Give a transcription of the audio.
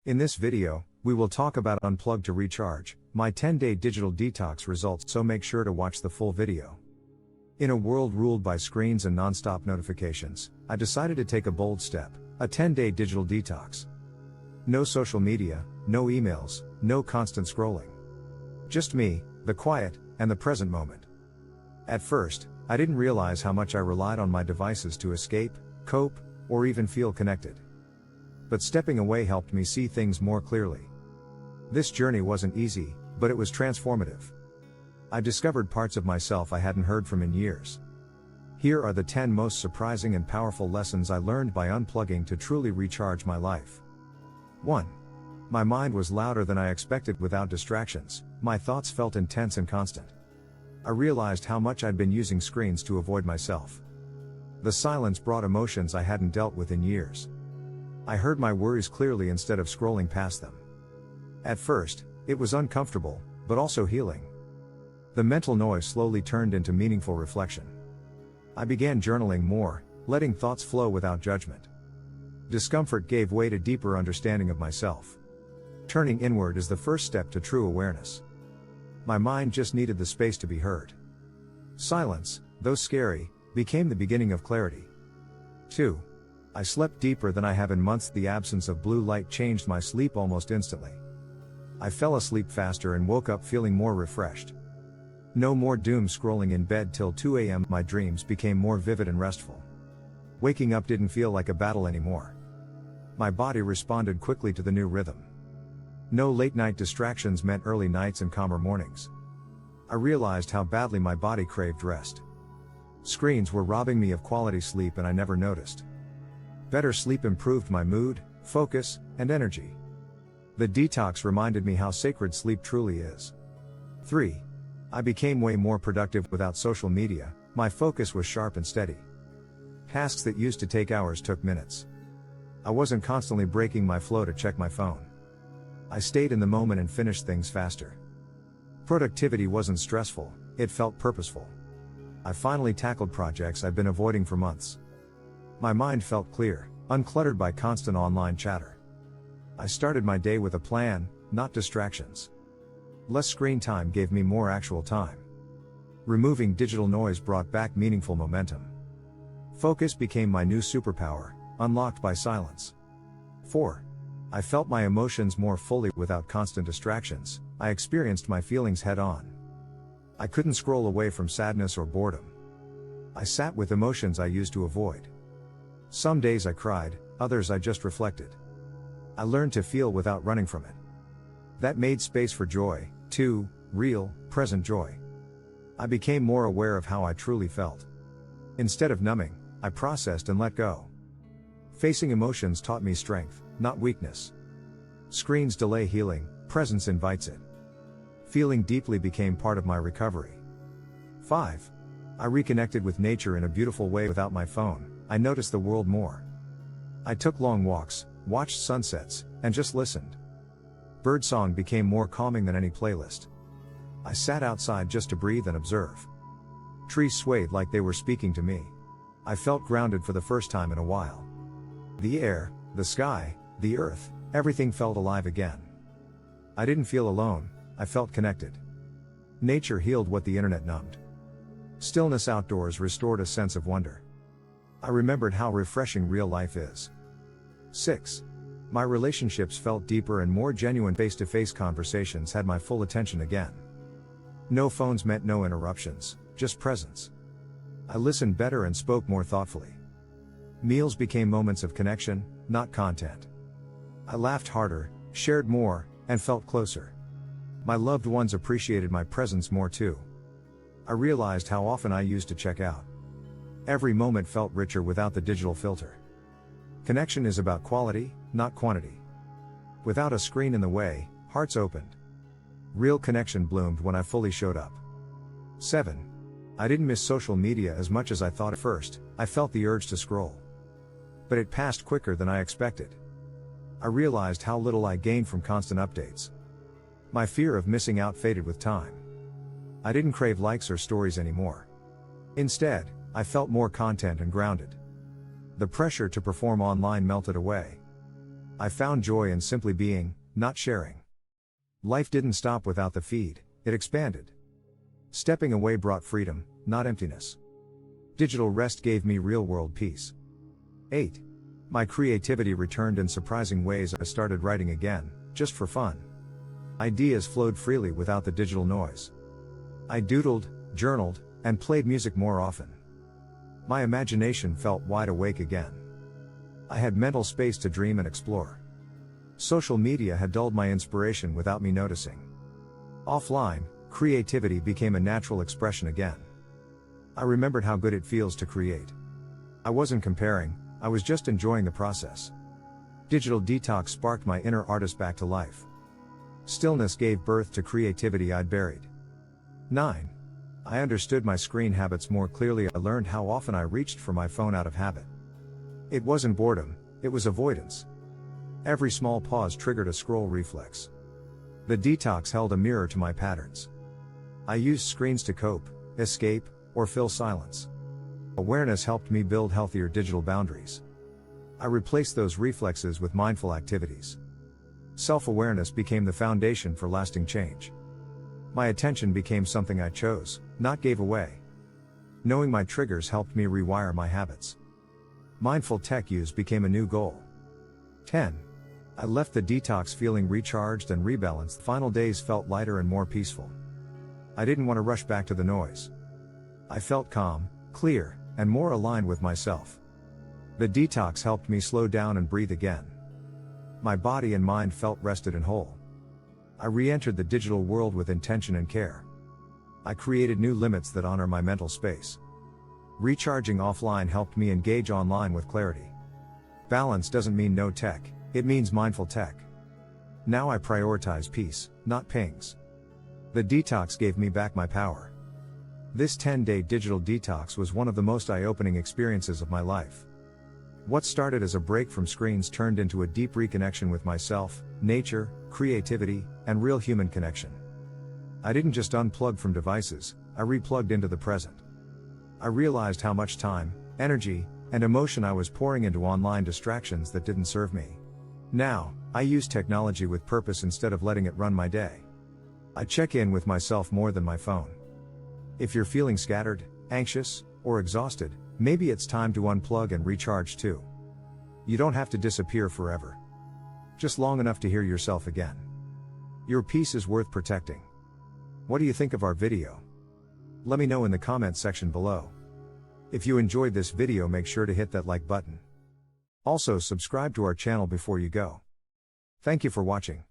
In this video, we will talk about Unplug to Recharge, my 10-day digital detox results, so make sure to watch the full video. In a world ruled by screens and non-stop notifications, I decided to take a bold step, a 10-day digital detox. No social media, no emails, no constant scrolling. Just me, the quiet, and the present moment. At first, I didn't realize how much I relied on my devices to escape, cope, or even feel connected. But stepping away helped me see things more clearly. This journey wasn't easy, but it was transformative. I discovered parts of myself I hadn't heard from in years. Here are the 10 most surprising and powerful lessons I learned by unplugging to truly recharge my life. 1. My mind was louder than I expected without distractions. My thoughts felt intense and constant. I realized how much I'd been using screens to avoid myself. The silence brought emotions I hadn't dealt with in years. I heard my worries clearly instead of scrolling past them. At first, it was uncomfortable, but also healing. The mental noise slowly turned into meaningful reflection. I began journaling more, letting thoughts flow without judgment. Discomfort gave way to deeper understanding of myself. Turning inward is the first step to true awareness. My mind just needed the space to be heard. Silence, though scary, became the beginning of clarity. 2. I slept deeper than I have in months. The absence of blue light changed my sleep almost instantly. I fell asleep faster and woke up feeling more refreshed. No more doom scrolling in bed till 2 a.m. My dreams became more vivid and restful. Waking up didn't feel like a battle anymore. My body responded quickly to the new rhythm. No late night distractions meant early nights and calmer mornings. I realized how badly my body craved rest. Screens were robbing me of quality sleep and I never noticed. Better sleep improved my mood, focus, and energy. The detox reminded me how sacred sleep truly is. 3. I became way more productive without social media. My focus was sharp and steady. Tasks that used to take hours took minutes. I wasn't constantly breaking my flow to check my phone. I stayed in the moment and finished things faster. Productivity wasn't stressful, it felt purposeful. I finally tackled projects I'd been avoiding for months. My mind felt clear, uncluttered by constant online chatter. I started my day with a plan, not distractions. Less screen time gave me more actual time. Removing digital noise brought back meaningful momentum. Focus became my new superpower, unlocked by silence. 4. I felt my emotions more fully without constant distractions. I experienced my feelings head on. I couldn't scroll away from sadness or boredom. I sat with emotions I used to avoid. Some days I cried, others I just reflected. I learned to feel without running from it. That made space for joy, too, real, present joy. I became more aware of how I truly felt. Instead of numbing, I processed and let go. Facing emotions taught me strength, not weakness. Screens delay healing, presence invites it. Feeling deeply became part of my recovery. 5. I reconnected with nature in a beautiful way. Without my phone, I noticed the world more. I took long walks, watched sunsets, and just listened. Birdsong became more calming than any playlist. I sat outside just to breathe and observe. Trees swayed like they were speaking to me. I felt grounded for the first time in a while. The air, the sky, the earth, everything felt alive again. I didn't feel alone, I felt connected. Nature healed what the internet numbed. Stillness outdoors restored a sense of wonder. I remembered how refreshing real life is. 6. My relationships felt deeper and more genuine. Face-to-face conversations had my full attention again. No phones meant no interruptions, just presence. I listened better and spoke more thoughtfully. Meals became moments of connection, not content. I laughed harder, shared more, and felt closer. My loved ones appreciated my presence more too. I realized how often I used to check out. Every moment felt richer without the digital filter. Connection is about quality, not quantity. Without a screen in the way, hearts opened. Real connection bloomed when I fully showed up. 7. I didn't miss social media as much as I thought at first. I felt the urge to scroll. But it passed quicker than I expected. I realized how little I gained from constant updates. My fear of missing out faded with time. I didn't crave likes or stories anymore. Instead, I felt more content and grounded. The pressure to perform online melted away. I found joy in simply being, not sharing. Life didn't stop without the feed, it expanded. Stepping away brought freedom, not emptiness. Digital rest gave me real-world peace. 8. My creativity returned in surprising ways. I started writing again, just for fun. Ideas flowed freely without the digital noise. I doodled, journaled, and played music more often. My imagination felt wide awake again. I had mental space to dream and explore. Social media had dulled my inspiration without me noticing. Offline, creativity became a natural expression again. I remembered how good it feels to create. I wasn't comparing, I was just enjoying the process. Digital detox sparked my inner artist back to life. Stillness gave birth to creativity I'd buried. 9. I understood my screen habits more clearly. I learned how often I reached for my phone out of habit. It wasn't boredom, it was avoidance. Every small pause triggered a scroll reflex. The detox held a mirror to my patterns. I used screens to cope, escape, or fill silence. Awareness helped me build healthier digital boundaries. I replaced those reflexes with mindful activities. Self-awareness became the foundation for lasting change. My attention became something I chose, not gave away. Knowing my triggers helped me rewire my habits. Mindful tech use became a new goal. 10. I left the detox feeling recharged and rebalanced. The final days felt lighter and more peaceful. I didn't want to rush back to the noise. I felt calm, clear, and more aligned with myself. The detox helped me slow down and breathe again. My body and mind felt rested and whole. I re-entered the digital world with intention and care. I created new limits that honor my mental space. Recharging offline helped me engage online with clarity. Balance doesn't mean no tech, it means mindful tech. Now I prioritize peace, not pings. The detox gave me back my power. This 10-day digital detox was one of the most eye-opening experiences of my life. What started as a break from screens turned into a deep reconnection with myself, nature, creativity, and real human connection. I didn't just unplug from devices, I replugged into the present. I realized how much time, energy, and emotion I was pouring into online distractions that didn't serve me. Now, I use technology with purpose instead of letting it run my day. I check in with myself more than my phone. If you're feeling scattered, anxious, or exhausted, maybe it's time to unplug and recharge too. You don't have to disappear forever. Just long enough to hear yourself again. Your peace is worth protecting. What do you think of our video? Let me know in the comments section below. If you enjoyed this video, make sure to hit that like button. Also, subscribe to our channel before you go. Thank you for watching.